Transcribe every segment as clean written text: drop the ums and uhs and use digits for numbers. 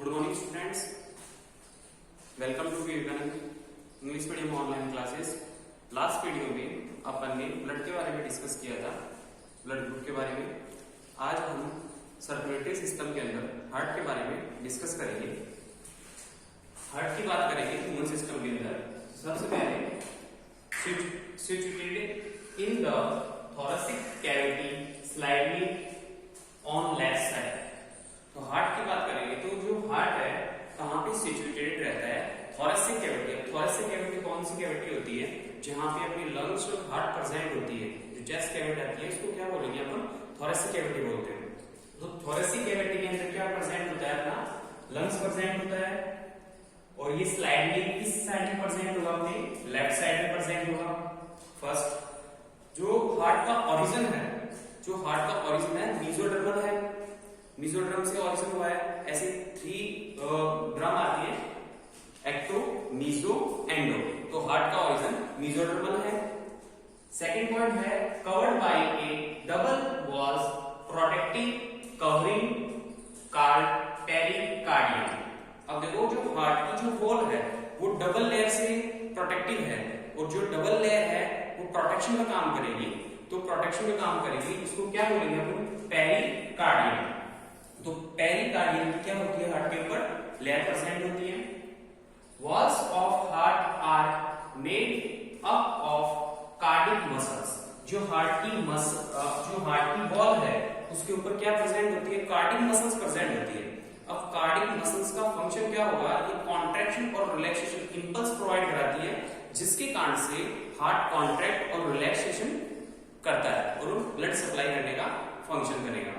Good morning students, welcome to Vivekananda English medium online classes. Last video में अपन ने blood के बारे में डिस्कस किया था, ब्लड ग्रुप के बारे में। आज हम सर्कुलेटरी सिस्टम के अंदर हार्ट के बारे में डिस्कस करेंगे। हार्ट की बात करेंगे ह्यूमन सिस्टम के अंदर। सबसे पहले situated in the thoracic cavity slightly on left side। तो हार्ट की बात करेंगे तो जो हार्ट है कहाँ पे सिचुएटेड रहता है? Thoracic cavity. थोरेसिक कैविटी कौन सी कैविटी होती है? जहाँ पे अपनी लंग्स और हार्ट प्रेजेंट होती है। जो चेस्ट कैविटी आती है इसको क्या बोलेंगे अपन? थोरेसिक कैविटी बोलते हैं। तो थोरेसिक कैविटी के अंदर क्या प्रेजेंट होता है? अपना लंग्स प्रेजेंट होता है और ये स्लाइडली किस साइड में प्रेजेंट होगा? अपने लेफ्ट साइड में प्रेजेंट होगा। फर्स्ट जो हार्ट का ओरिजिन है, जो हार्ट का ओरिजिन है मीजोडर्मल है। मीजोड्रम से ओरिजिन हुआ है। ऐसे 3 ड्रम आती है, एक्टो, मीजो, एंडो। तो हार्ट का ओरिजिन मीजोडर्मल है। सेकंड पॉइंट है covered by A double walls protective covering called pericardium. अब देखो जो हार्ट की जो वॉल है वो डबल लेयर से प्रोटेक्टिव है और जो डबल लेयर है वो प्रोटेक्शन का काम करेगी। तो प्रोटेक्शन का काम करेगी, इसको क्या बोलेंगे अपन? पेरिकार्डियम। तो पेरिकार्डियम क्या होती है? हार्ट के ऊपर लेयर प्रेजेंट होती है। Walls of heart are made up of cardiac muscles. जो हार्ट की वॉल है उसके ऊपर क्या प्रेजेंट होती है? कार्डिक मसल्स प्रेजेंट होती है। अब कार्डिक मसल्स का फंक्शन क्या होगा? ये कॉन्ट्रैक्शन और रिलैक्सेशन इंपल्स प्रोवाइड कराती है, जिसके कारण से हार्ट कॉन्ट्रैक्ट और रिलैक्सेशन करता है और ब्लड सप्लाई करने का फंक्शन करेगा।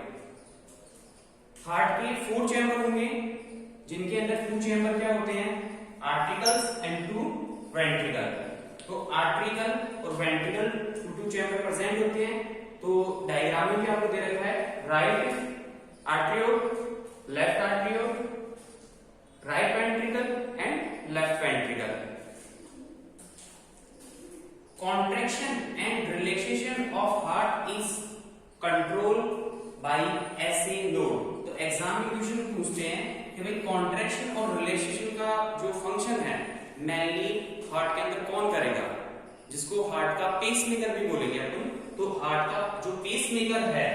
हार्ट के 4 चैम्बर होंगे, जिनके अंदर 2 चैम्बर क्या होते हैं? Articles and 2 ventricle. तो आर्टिकल और वेंट्रिकल 2 चैम्बर प्रेजेंट होते हैं। तो डायग्राम में क्या आपको दे रखा है? Right arteriole, left arteriole, right ventricle and left ventricle. Contraction and relaxation of heart is controlled by SA node। तो एग्जाम में क्वेश्चन पूछते हैं कि भाई कॉन्ट्रैक्शन और रिलैक्सेशन का जो फंक्शन है मेनली हार्ट के अंदर कौन करेगा? जिसको हार्ट का पेसमेकर भी बोलेंगे अपन। तो हार्ट का जो पेसमेकर है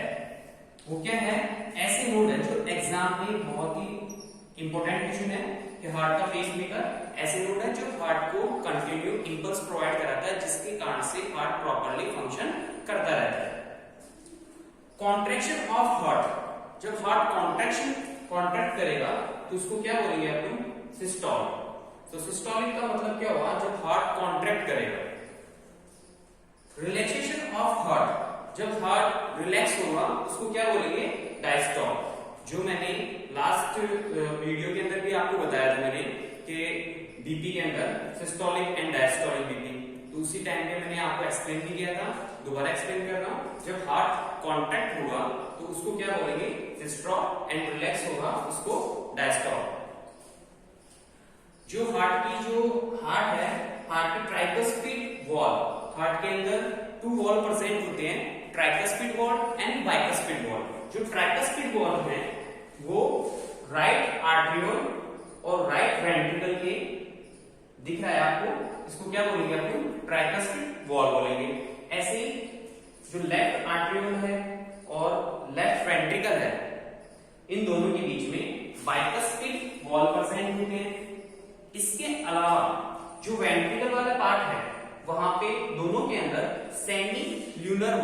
वो क्या है? ऐसे नोड है। जो एग्जाम में बहुत ही इंपॉर्टेंट क्वेश्चन है कि हार्ट का पेसमेकर ऐसे नोड है जो हार्ट को कंटिन्यू इंपल्स प्रोवाइड कराता है, जिसके कारण से हार्ट प्रॉपर्ली फंक्शन करता रहता है। कॉन्ट्रैक्शन ऑफ हार्ट, जब हार्ट कॉन्ट्रैक्ट करेगा तो उसको क्या बोलेंगे अपन? सिस्टोल। तो सिस्टोलिक का मतलब क्या हुआ? जब हार्ट कॉन्ट्रैक्ट करेगा। रिलैक्सेशन ऑफ हार्ट, जब हार्ट रिलैक्स होगा उसको क्या बोलेंगे? डायस्टोल। जो मैंने लास्ट वीडियो के अंदर भी आपको बताया था मैंने कि बीपी के अंदर सिस्टोलिक एंड डायस्टोलिक बीपी, तो उसी टाइम पे मैंने आपको एक्सप्लेन भी किया था। दोबारा एक्सप्लेन कर रहा हूं। जब हार्ट कॉन्ट्रैक्ट होगा तो उसको क्या बोलेंगे? सिस्टोल एंड रिलैक्स होगा उसको डायस्टोल। जो हार्ट है, हार्ट की ट्राइकस्पिड वॉल, हार्ट के अंदर 2 वॉल प्रेजेंट होते हैं, tricuspid wall and bicuspid valve. जो ट्राइकस्पिड वॉल है वो राइट आर्ट्रियोल और राइट वेंट्रिकल के दिख रहा है आपको, इसको क्या बोलेंगे अपन? ट्राइकस्पिड वॉल बोलेंगे। ऐसे ही जो लेफ्ट आर्ट्रियोल है और लेफ्ट वेंट्रिकल है, इन दोनों के बीच में बाइकस्पिड वॉल प्रेजेंट होते हैं। इसके अलावा जो वेंट्रिकल वाला पार्ट है वहां पे दोनों के अंदर सेमी ल्यूनर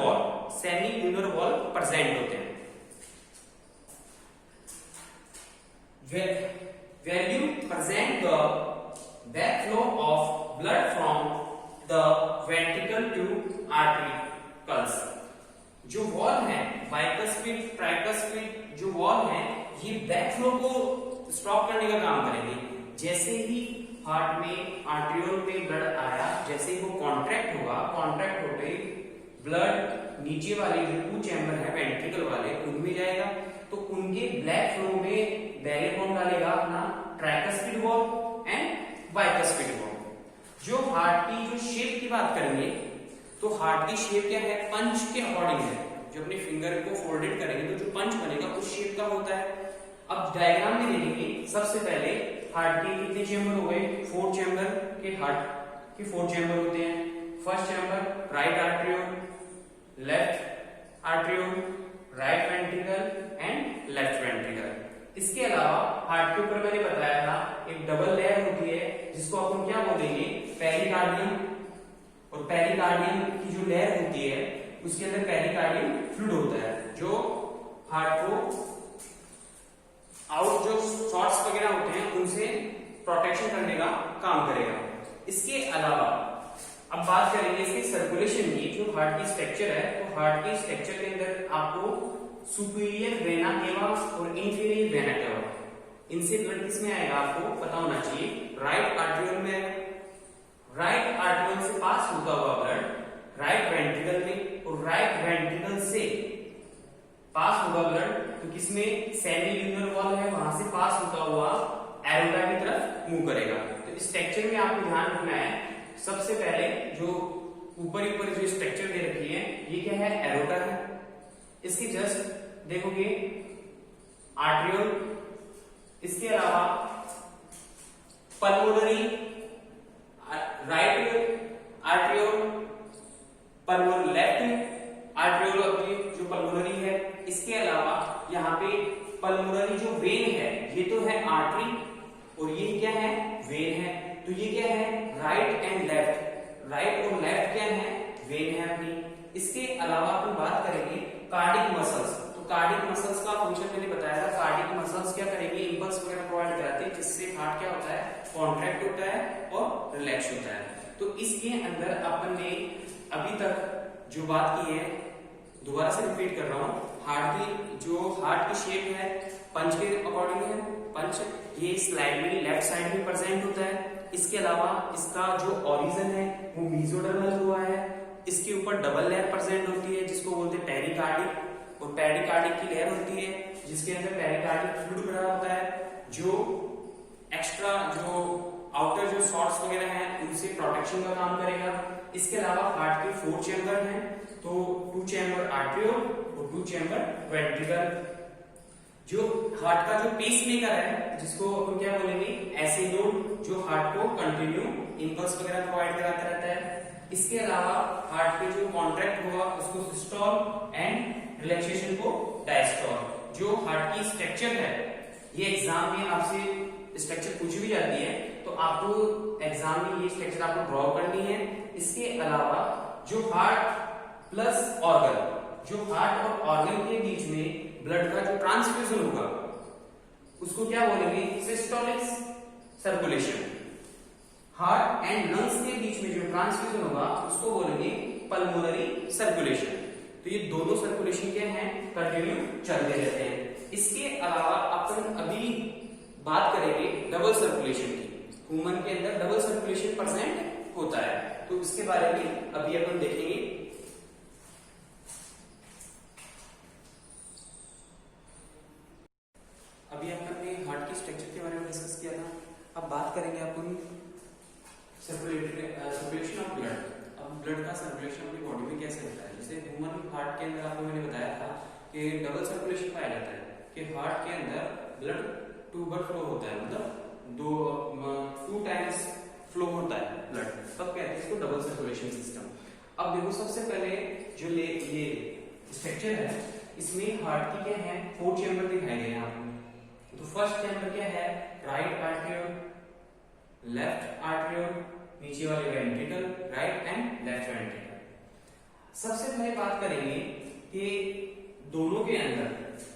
वॉल प्रेजेंट होते हैं। Where you present the backflow of blood from the ventricle to artericles। जो वॉल है बाइकस्पिड ट्राइकस्पिड जो वॉल है ये बैकफ्लो को स्टॉप करने का काम करेंगे। जैसे ही हार्ट में आर्ट्रियोल पे ब्लड आया, जैसे ही वो कॉन्ट्रैक्ट होगा, कॉन्ट्रैक्ट होते ही ब्लड नीचे वाले जो 2 चैम्बर है वेंट्रिकल वाले उनमें जाएगा। तो उनके ब्लैक फ्लो में बैरियर कौन डालेगा? अपना tricuspid wall and bicuspid valve. जो हार्ट की जो शेप की बात करेंगे तो हार्ट की शेप क्या है? पंच के अकॉर्डिंग है। जो अपने फिंगर को फोल्डेड करेंगे तो जो पंच बनेगा उस शेप का होता है। अब डायग्राम में देखेंगे सबसे पहले हार्ट के कितने चेंबर हो गए, 4 चेंबर के हार्ट के 4 चेंबर होते हैं। First chamber right arteriole, left arteriole, right ventricle and left ventricle. इसके अलावा हार्ट के ऊपर मैंने बताया था एक डबल लेयर होती है जिसको अपन क्या बोलेंगे, पेरिकार्डियम। और पेरिकार्डियम की जो लेयर होती है उसके अंदर पेरिकार्डियम फ्लूइड होता है जो हार्ट को आउट जो शॉर्ट्स वगैरह होते हैं उनसे प्रोटेक्शन करने का काम करेगा। इसके अलावा अब बात करेंगे इसके सर्कुलेशन की। जो हार्ट की स्ट्रक्चर है तो हार्ट की स्ट्रक्चर के अंदर आपको सुपीरियर वेना केवा और इंफीरियर वेना केवा, इनसे ब्लड किसमें आएगा आपको पता होना चाहिए। राइट आर्ट्रियोल में, राइट आर्ट्रियोल से पास होता हुआ ब्लड राइट वेंट्रिकल में, और राइट वेंट्रिकल से पास होगा ब्लड तो किसमें, सेमी ल्यूनर वॉल है वहां से पास होता हुआ एरोटा की तरफ मूव करेगा। तो इस स्ट्रक्चर में आपको ध्यान रखना है, सबसे पहले जो ऊपर जो स्ट्रक्चर दे रखी है ये क्या है, एरोटा है। इसके जस्ट देखोगे आर्ट्रियोल, इसके अलावा pulmonary, right arteriole, pulmonary left arteriole अपनी जो पल्मोनरी है। इसके अलावा यहाँ पे पल्मोनरी जो वेन है ये तो है आर्टरी और ये क्या है, वेन है। तो ये क्या है, राइट एंड लेफ्ट, राइट और लेफ्ट क्या है, वेन है अपनी। इसके अलावा अपन बात करेंगे कार्डिक मसल्स। तो कार्डिक मसल्स का फंक्शन मैंने बताया था, कार्डिक मसल्स क्या करेंगे, इंपल्स वगैरह प्रोवाइड कराते हैं जिससे हार्ट क्या होता है, कॉन्ट्रैक्ट होता है और रिलैक्स होता है। तो इसके अंदर अपन ने अभी तक जो बात की है, दोबारा से रिपीट कर रहा हूं, हार्ट की जो हार्ट की शेप है पंच के अकॉर्डिंग है। पंच ये स्लाइड में लेफ्ट साइड में प्रेजेंट होता है। इसके अलावा इसका जो ओरिजिन है वो मेसोडर्मल हुआ है। इसके ऊपर डबल लेयर प्रेजेंट होती है जिसको बोलते हैं पेरिकार्डिक, और पेरिकार्डिक की लेयर होती है जिसके अंदर पेरिकार्डिक फ्लूइड भरा होता है जो एक्स्ट्रा जो आउटर जो शॉर्ट्स वगैरह हैं उनसे प्रोटेक्शन का काम करेगा। इसके अलावा हार्ट के 4 चेंबर हैं, तो 2 चेंबर आर्ट्रियोल और 2 चेंबर वेंट्रिकल। जो हार्ट का जो पेसमेकर है जिसको अपन क्या बोलेंगे, ऐसे नोड जो हार्ट को कंटिन्यू इंपल्स वगैरह प्रोवाइड कराता रहता है। इसके अलावा हार्ट के जो कॉन्ट्रैक्ट हुआ उसको सिस्टोल एंड रिलैक्सेशन को डायस्टोल। जो हार्ट की स्ट्रक्चर है ये एग्जाम में आपसे स्ट्रक्चर पूछी भी जाती है तो आपको एग्जाम में ये स्ट्रक्चर आपको ड्रॉ करनी है। इसके अलावा जो हार्ट प्लस ऑर्गन, जो हार्ट और ऑर्गन के बीच में ब्लड का जो ट्रांसफ्यूजन होगा उसको क्या बोलेंगे, systolic circulation. Heart and lungs के बीच में जो ट्रांसफ्यूजन होगा उसको बोलेंगे पल्मोनरी सर्कुलेशन। तो ये दोनों सर्कुलेशन क्या है, कंटिन्यू चलते रहते हैं। इसके अलावा अपन अभी बात करेंगे डबल सर्कुलेशन की। ह्यूमन के अंदर डबल सर्कुलेशन प्रेजेंट होता है तो इसके बारे में अभी अपन देखेंगे। अभी अपन ने हार्ट की स्ट्रक्चर के बारे में डिस्कस किया था, अब बात करेंगे अपन सर्कुलेशन ऑफ ब्लड। अब ब्लड का सर्कुलेशन अपनी बॉडी में कैसे होता है, जैसे ह्यूमन हार्ट के अंदर आपको मैंने बताया था कि डबल सर्कुलेशन पाया जाता है कि हार्ट के अंदर ब्लड 2 बार फ्लो होता है, मतलब 2 टाइम्स फ्लो होता है ब्लड, तब कहते हैं इसको डबल सर्कुलेशन सिस्टम। अब देखो सबसे पहले जो ये स्ट्रक्चर है इसमें हार्ट की क्या है, 4 चेंबर दिखाई दे रहे हैं आपको। तो फर्स्ट चेंबर क्या है, राइट आर्ट्रियोल, लेफ्ट आर्ट्रियोल, नीचे वाले ventricle, right and left ventricle. सबसे पहले बात करेंगे कि दोनों के अंदर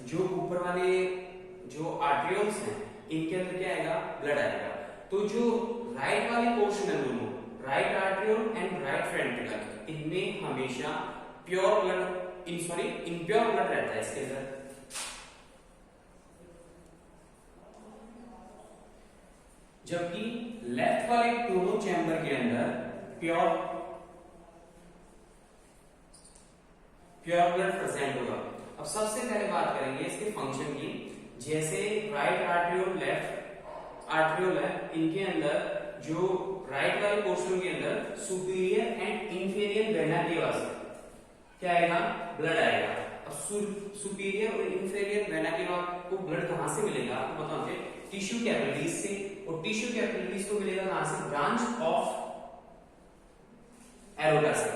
जो ऊपर वाले जो आर्ट्रियोल्स हैं इनके अंदर क्या आएगा, ब्लड आएगा। तो जो राइट वाले पोर्शन है दोनों, right arteriole and right ventricle, इनमें हमेशा प्योर ब्लड इम्प्योर ब्लड रहता है इसके अंदर। जबकि लेफ्ट वाले दोनों चैम्बर के अंदर प्योर ब्लड प्रेजेंट होगा। अब सबसे पहले बात करेंगे इसके फंक्शन की। जैसे राइट आर्ट्रियोल लेफ्ट आर्ट्रियोल है, इनके अंदर जो राइट वाले पोर्शन के अंदर superior and inferior vena cava से क्या आएगा, ब्लड आएगा। अब सुपीरियर और इंफीरियर वेना केवा को ब्लड कहां से मिलेगा, आपको पता होना चाहिए, टिश्यू कैपिलरीज से, और टिश्यू कैपिलरीज को मिलेगा कहां से, ब्रांच ऑफ एरोटा से।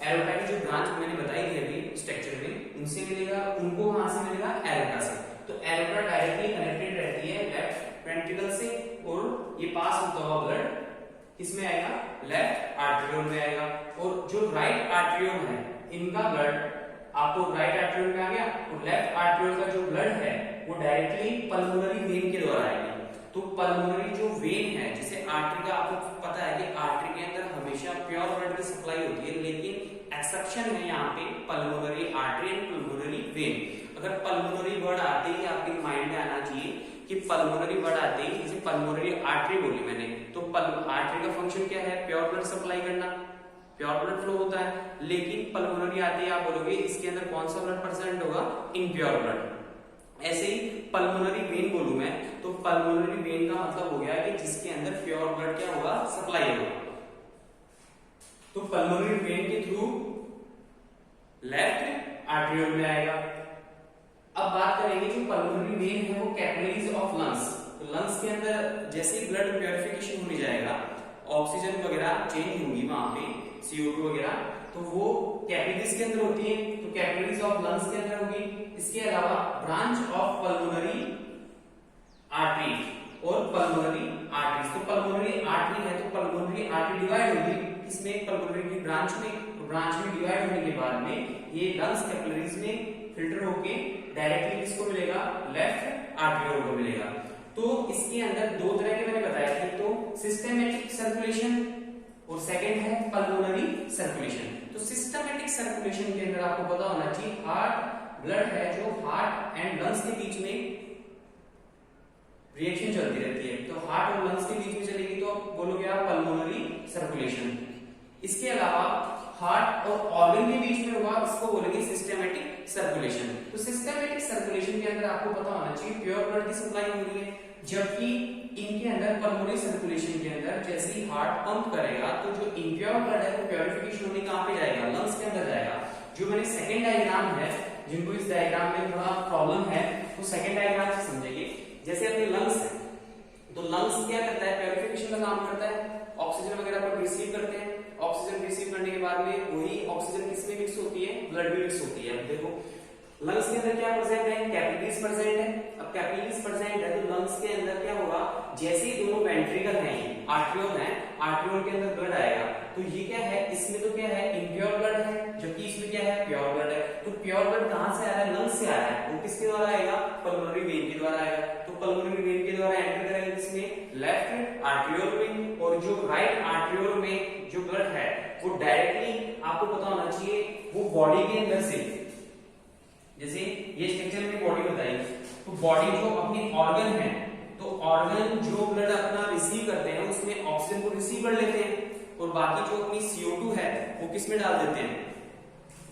एरोटा की जो ब्रांच मैंने बताई थी अभी स्ट्रक्चर में, उनसे मिलेगा, उनको कहां से मिलेगा, एरोटा से। तो एरोटा डायरेक्टली कनेक्टेड रहती है लेफ्ट वेंट्रिकल से, और ये पास होता हुआ ब्लड किसमें आएगा, लेफ्ट आर्टरियोल में आएगा। और जो राइट आर्टरियोल है, इनका ब्लड आपको राइट आर्टरियोल में आ गया, और लेफ्ट आर्टरियोल का जो ब्लड है वो डायरेक्टली पल्मोनरी वेन के द्वारा आएगी। तो पल्मोनरी जो वेन है, जैसे आर्टरी का आपको पता है कि आर्टरी के अंदर हमेशा प्योर ब्लड की सप्लाई होती है, लेकिन एक्सेप्शन है यहाँ पे pulmonary artery and pulmonary vein. अगर पल्मोनरी वर्ड आते ही आपके माइंड में आना चाहिए कि पल्मोनरी वर्ड आते ही, जैसे पल्मोनरी आर्टरी बोली मैंने, तो आर्टरी का फंक्शन क्या है, प्योर ब्लड सप्लाई करना, प्योर ब्लड फ्लो होता है। लेकिन पल्मोनरी आते ही आप बोलोगे इसके अंदर कौन सा ब्लड प्रेजेंट होगा, इम्प्योर ब्लड। ऐसे ही पल्मोनरी वेन बोलूं मैं, तो पल्मोनरी वेन का मतलब हो गया कि जिसके अंदर प्योर ब्लड क्या होगा, सप्लाई होगा। तो पल्मोनरी वेन के थ्रू लेफ्ट आर्टरियोल में आएगा। अब बात करेंगे जो पल्मोनरी वेन है वो कैपिलरीज ऑफ लंग्स। तो लंग्स के अंदर जैसे ब्लड प्योरिफिकेशन होने जाएगा, ऑक्सीजन वगैरह चेंज होगी वहां पे, CO2 वगैरह, तो वो कैपिलरीज के अंदर होती है, तो कैपिलरीज ऑफ लंग्स के अंदर होगी। इसके अलावा ब्रांच ऑफ पल्मोनरी आर्टरी और पल्मोनरी आर्टरीज। तो पल्मोनरी आर्टरी है तो पल्मोनरी आर्टरी डिवाइड होगी इसमें पल्मोनरी की ब्रांच में, ब्रांच में डिवाइड होने के बाद में ये लंग्स कैपिलरीज में फिल्टर होके डायरेक्टली किसको मिलेगा, लेफ्ट आर्टरियोल को मिलेगा। तो इसके अंदर दो तरह के मैंने बताया थे, तो सिस्टेमेटिक सर्कुलेशन और सेकंड है पल्मोनरी सर्कुलेशन। तो सिस्टेमेटिक सर्कुलेशन के अंदर आपको पता होना चाहिए हार्ट ब्लड है जो हार्ट एंड लंग्स के बीच में रिएक्शन चलती रहती है, तो हार्ट और लंग्स के बीच में चलेगी तो बोलोगे आप पल्मोनरी सर्कुलेशन। इसके अलावा हार्ट और ऑर्गन के बीच में होगा, इसको बोलेंगे सिस्टेमेटिक सर्कुलेशन। तो सिस्टेमेटिक सर्कुलेशन के अंदर आपको पता होना चाहिए प्योर ब्लड की सप्लाई हो रही है, जबकि इनके अंदर पल्मोनरी सर्कुलेशन के अंदर जैसे ही हार्ट पंप करेगा तो जो इम्प्योर ब्लड है वो प्योरिफिकेशन होने कहां पे जाएगा, लंग्स के अंदर जाएगा। जो मैंने सेकंड डायग्राम है, जिनको इस डायग्राम में थोड़ा प्रॉब्लम है वो सेकंड डायग्राम से समझेंगे। जैसे अपने लंग्स है, तो लंग्स क्या करता है, प्योरिफिकेशन का काम करता है, ऑक्सीजन वगैरह को रिसीव करते हैं। ऑक्सीजन रिसीव करने के बाद में वही ऑक्सीजन किसमें मिक्स होती है, ब्लड में मिक्स होती है। अब देखो लंग्स के अंदर क्या प्रेजेंट है, कैपिलरीज प्रेजेंट है। अब कैपिलरीज प्रेजेंट है तो लंग्स के अंदर क्या होगा, जैसे ही दोनों वेंट्रिकल हैं, आर्टरियोल है, आर्टरियोल के अंदर ब्लड आएगा, तो ये क्या है, इसमें तो क्या है, इम्प्योर ब्लड है, जबकि इसमें क्या है, प्योर ब्लड है। तो प्योर ब्लड कहां से आ रहा है, लंग्स से आ रहा है, वो किसके द्वारा आएगा, पल्मोनरी वेन के द्वारा आएगा। तो पल्मोनरी वेन के द्वारा एंटर करेगा किसमें, लेफ्ट आर्टरियोल में, और जो राइट आर्टरियोल में जो ब्लड है वो डायरेक्टली आपको पता होना चाहिए वो बॉडी के अंदर से, जैसे ये स्ट्रक्चर में बॉडी बताई, तो बॉडी जो अपनी ऑर्गन है, तो ऑर्गन जो ब्लड अपना रिसीव करते हैं उसमें ऑक्सीजन को रिसीव कर लेते हैं, और बाकी जो अपनी CO2 है वो किस में डाल देते हैं,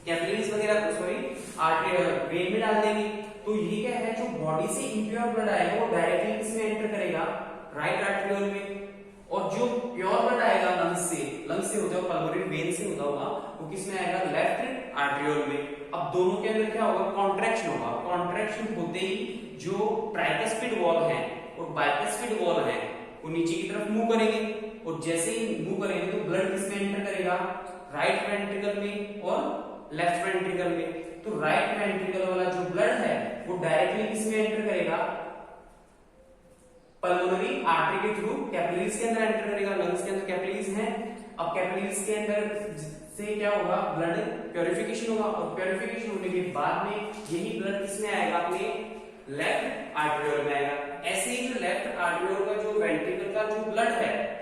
कैपिलरीज वगैरह सॉरी आर्टरी वेन में डाल देंगे। तो ये क्या है, जो बॉडी से इम्प्योर ब्लड आएगा वो डायरेक्टली किसमें एंटर करेगा, राइट आर्टरियोल में, और जो प्योर ब्लड आएगा लंग्स से होता हुआ पल्मोनरी वेन से होता हुआ वो किसमें आएगा, लेफ्ट आर्टरियोल में। अब दोनों के अंदर क्या होगा, कॉन्ट्रैक्शन होगा। कॉन्ट्रैक्शन होते ही जो ट्राइकस्पिड वॉल है और बाइकस्पिड वॉल है वो नीचे की तरफ मूव करेंगे, और जैसे ही मूव करेंगे तो ब्लड किसमें एंटर करेगा, राइट वेंट्रिकल में और लेफ्ट वेंट्रिकल में। तो राइट वेंट्रिकल वाला जो ब्लड है वो डायरेक्टली किसमें एंटर करेगा, पल्मोनरी आर्टरी के थ्रू कैपिलरीज के अंदर एंटर करेगा। लंग्स के अंदर कैपिलरीज हैं, अब कैपिलरीज के अंदर से क्या होगा, ब्लड प्योरिफिकेशन होगा, और प्योरिफिकेशन होने के बाद में यही ब्लड किसमें आएगा, अपने लेफ्ट आर्टरियोल में आएगा। ऐसे ही जो लेफ्ट आर्टरियोल का जो वेंट्रिकल का जो ब्लड है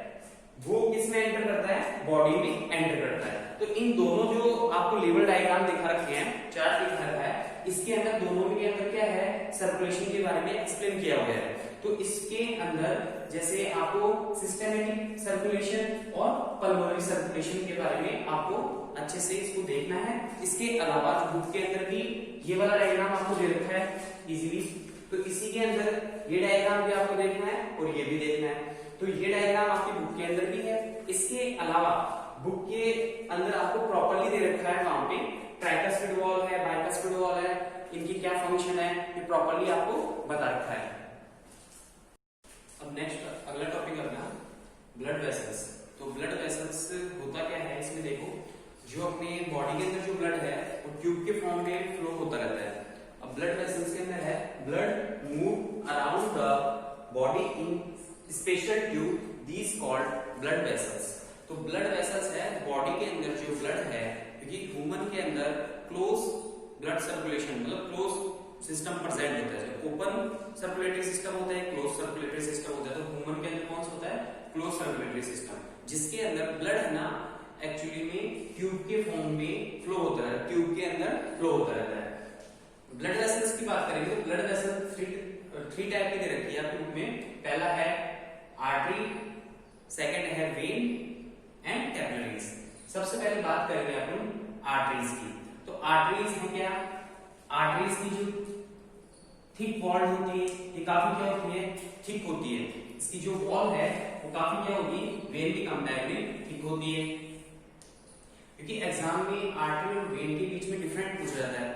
वो किसमें एंटर करता है, बॉडी में एंटर करता है। तो इन दोनों जो आपको लेवल डायग्राम दिखा रखे हैं, चार्ट दिखा रखा है, इसके अंदर दोनों के अंदर क्या है, सर्कुलेशन के बारे में एक्सप्लेन किया हुआ है। तो इसके अंदर जैसे आपको सिस्टेमेटिक सर्कुलेशन और पल्मोनरी सर्कुलेशन के बारे में आपको अच्छे से इसको देखना है। इसके अलावा बुक के अंदर भी ये वाला डायग्राम आपको दे रखा है इजीली, तो इसी के अंदर ये डायग्राम भी आपको देखना है और ये भी देखना है। तो ये डायग्राम आपकी बुक के अंदर भी है। इसके अलावा बुक के अंदर आपको प्रॉपर्ली दे रखा है, वहां पे ट्राइकस्पिड वॉल है, बाइकस्पिड वॉल है, इनकी क्या फंक्शन है, ये प्रॉपर्ली आपको बता रखा है। Blood vessels. तो ब्लड वेसल्स होता क्या है, इसमें देखो जो अपने बॉडी के अंदर जो ब्लड है वो ट्यूब के फॉर्म में फ्लो होता रहता है। अब ब्लड वेसल्स के अंदर है blood move around the body in special tube, these called blood vessels. तो ब्लड वेसल्स है बॉडी के अंदर जो ब्लड है, क्योंकि ह्यूमन के अंदर क्लोज ब्लड सर्कुलेशन मतलब क्लोज सिस्टम प्रेजेंट होता है। ओपन सर्कुलेटरी सिस्टम होता है, क्लोज सर्कुलेटरी सिस्टम होता है। तो ह्यूमन के अंदर कौन सा होता है, क्लोज सर्कुलेटरी सिस्टम, जिसके अंदर ब्लड है ना एक्चुअली में ट्यूब के फॉर्म में फ्लो होता है, ट्यूब के अंदर फ्लो होता रहता है। ब्लड वेसल्स की बात करेंगे तो ब्लड वेसल थ्री टाइप की दे रखी है ट्यूब में। पहला है आर्टरी, सेकंड है वेन एंड कैपिलरीज। सबसे पहले बात करेंगे अपन आर्टरीज की। तो आर्टरीज है क्या, आर्टरीज की जो थिक वॉल होती है ये काफी क्या होती है, थिक होती है। इसकी जो वॉल है वो काफी क्या होगी, वेन की कंपेयर में थिक होती है। क्योंकि एग्जाम में आर्टरी और वेन के बीच में डिफरेंट पूछा जाता है,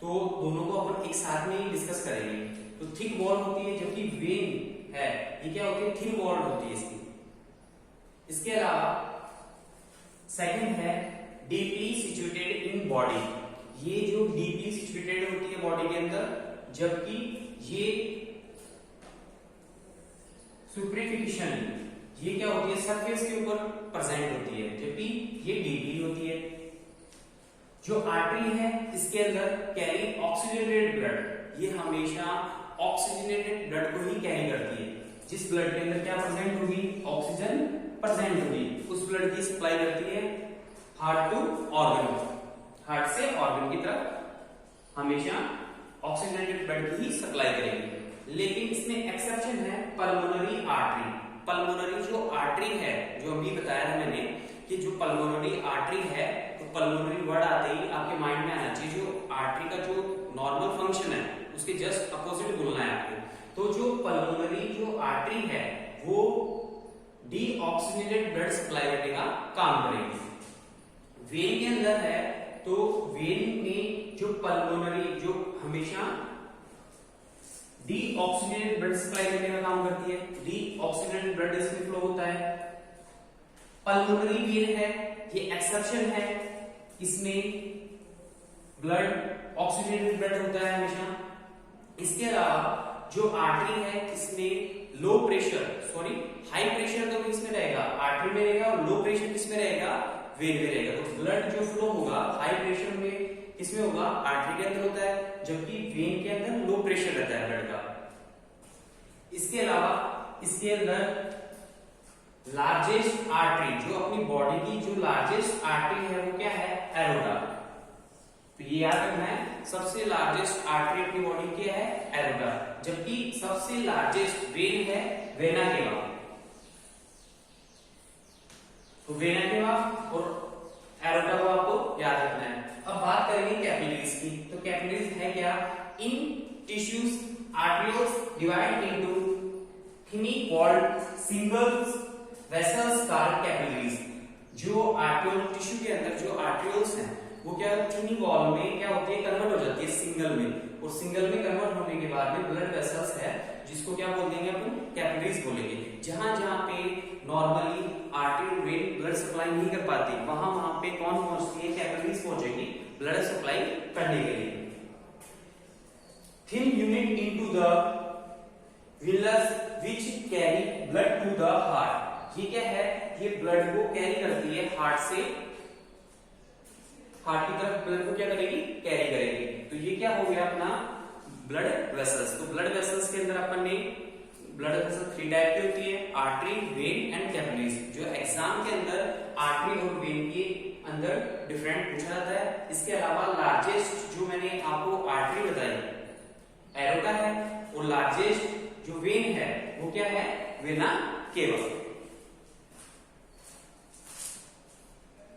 तो दोनों को अपन एक साथ में ही डिस्कस करेंगे। तो थिक वॉल होती है, जबकि वेन है ये क्या होती है, थिन वॉल होती है इसकी। इसके अलावा सेकंड है डीपली सिचुएटेड इन बॉडी। ये जो डीपली सिचुएटेड होती है बॉडी के अंदर, जबकि ये सुपरफिशियल ये क्या होती है, सरफेस के ऊपर प्रेजेंट होती है, जबकि ये डीपली होती है। जो आर्टरी है इसके अंदर कैरी ऑक्सीजनेटेड ब्लड, ये हमेशा ऑक्सीजनेटेड ब्लड को ही कैरी करती है। जिस ब्लड के अंदर क्या प्रेजेंट होगी, ऑक्सीजन प्रेजेंट होगी, उस ब्लड की सप्लाई करती है हार्ट टू ऑर्गन, हार्ट से ऑर्गन की तरफ हमेशा ऑक्सीजनेटेड ब्लड की ही सप्लाई करेगी। लेकिन इसमें एक्सेप्शन है पल्मोनरी आर्टरी। पल्मोनरी जो आर्टरी है, जो अभी बताया था मैंने कि जो पल्मोनरी आर्टरी है, तो पल्मोनरी वर्ड आते ही आपके माइंड में आना चाहिए जो आर्टरी का जो नॉर्मल फंक्शन है उसके जस्ट अपोजिट बोलना है आपको। तो जो पल्मोनरी जो आर्टरी है वो डीऑक्सीजनेटेड ब्लड सप्लाई करने का काम करेगी। वेन के अंदर है तो वेन में जो पल्मोनरी जो हमेशा डीऑक्सीजनेटेड ब्लड सप्लाई करने का काम करती है, डीऑक्सीजनेटेड ब्लड इसमें फ्लो होता है। पल्मोनरी वेन है ये एक्सेप्शन है, इसमें ब्लड ऑक्सीजनेटेड ब्लड होता है हमेशा। इसके अलावा जो आर्टरी है इसमें लो प्रेशर हाई प्रेशर तो किसमें रहेगा, आर्टरी में रहेगा, और लो प्रेशर किसमें रहेगा, वेन में रहेगा। तो ब्लड जो फ्लो होगा हाई प्रेशर में किसमें होगा, आर्टरी के अंदर होता है, जबकि वेन के अंदर लो प्रेशर रहता है ब्लड का। इसके अलावा इसके अंदर लार्जेस्ट आर्टरी, जो अपनी बॉडी की जो लार्जेस्ट आर्टरी है वो क्या है, एरोटा। तो ये याद रखना है, सबसे लार्जेस्ट आर्टरी अपनी बॉडी की है एरोटा, जबकि सबसे लार्जेस्ट वेन है वेना केवा। तो वेना केवा और एरोटा को आपको याद रखना है। अब बात करेंगे कैपिलरीज की। तो कैपिलरीज है क्या, in tissues arterioles divide into thinly walled single vessels called capillaries. जो आर्टरियोल टिश्यू के अंदर जो आर्टरियोल्स हैं वो क्या थिनी वॉल में क्या होती है, कन्वर्ट हो जाती है सिंगल में, और सिंगल में कन्वर्ट होने के बाद में ब्लड वेसल्स है जिसको क्या बोल देंगे अपन, कैपिलरीज बोलेंगे। जहां जहां पे नॉर्मली आर्टरी और वेन ब्लड सप्लाई नहीं कर पाती, वहां वहां पे कौन पहुंचती है, कैपिलरीज पहुंचेगी ब्लड सप्लाई करने के लिए। Thin unit into the villus which carry blood to the heart. ये क्या है, ये ब्लड को कैरी करती है हार्ट से, हार्ट की तरफ ब्लड को क्या करेगी, कैरी करेगी। तो ये क्या हो गया अपना ब्लड वेसल्स। तो ब्लड वेसल्स के अंदर अपन ने ब्लड वेसल थ्री टाइप की होती है, आर्टरी, वेन एंड कैपिलरीज। जो एग्जाम के अंदर आर्टरी और वेन के अंदर डिफरेंट पूछा जाता है। इसके अलावा लार्जेस्ट जो मैंने आपको आर्टरी बताई एरोटा है, और लार्जेस्ट जो वेन है वो क्या है, वेना केवा।